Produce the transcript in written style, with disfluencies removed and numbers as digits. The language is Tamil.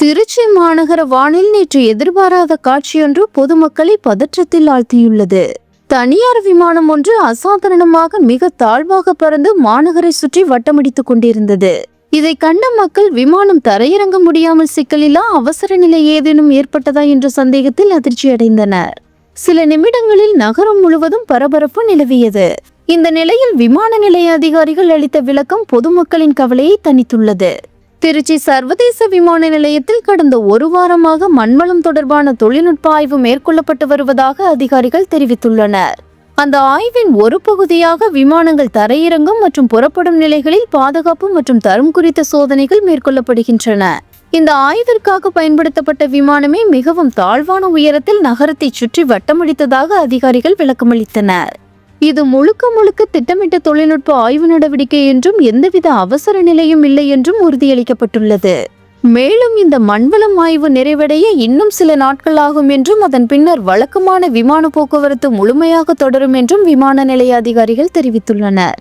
திருச்சி மாநகர வானில் நேற்று எதிர்பாராத காட்சியொன்று பொதுமக்களை பதற்றத்தில் ஆழ்த்தியுள்ளது. தனியார் விமானம் ஒன்று அசாதாரணமாக மிக தாழ்வாக பறந்து மாநகரை சுற்றி வட்டமடித்துக் கொண்டிருந்தது. இதை கண்ட மக்கள் விமானம் தரையிறங்க முடியாமல் சிக்கலிலா அவசர நிலை ஏதேனும் ஏற்பட்டதா என்ற சந்தேகத்தில் அதிர்ச்சியடைந்தனர். சில நிமிடங்களில் நகரம் முழுவதும் பரபரப்பு நிலவியது. இந்த நிலையில் விமான நிலைய அதிகாரிகள் அளித்த விளக்கம் பொதுமக்களின் கவலையை தணித்துள்ளது. திருச்சி சர்வதேச விமான நிலையத்தில் கடந்த ஒரு வாரமாக மண்வளம் தொடர்பான தொழில்நுட்ப ஆய்வு மேற்கொள்ளப்பட்டு வருவதாக அதிகாரிகள் தெரிவித்துள்ளனர். அந்த ஆய்வின் ஒரு பகுதியாக விமானங்கள் தரையிறங்கும் மற்றும் புறப்படும் நிலைகளில் பாதுகாப்பு மற்றும் தரம் குறித்த சோதனைகள் மேற்கொள்ளப்படுகின்றன. இந்த ஆய்விற்காக பயன்படுத்தப்பட்ட விமானமே மிகவும் தாழ்வான உயரத்தில் நகரத்தை சுற்றி வட்டமடித்ததாக அதிகாரிகள் விளக்கமளித்தனர். இது முழுக்க திட்டமிட்ட தொழில்நுட்ப ஆய்வு நடவடிக்கை என்றும் எந்தவித அவசர நிலையும் இல்லை என்றும் உறுதியளிக்கப்பட்டுள்ளது. மேலும் இந்த மண்வளம் ஆய்வு நிறைவடைய இன்னும் சில நாட்கள் ஆகும் என்றும் அதன் பின்னர் வழக்கமான விமான போக்குவரத்து முழுமையாக தொடரும் என்றும் விமான நிலைய அதிகாரிகள் தெரிவித்துள்ளனர்.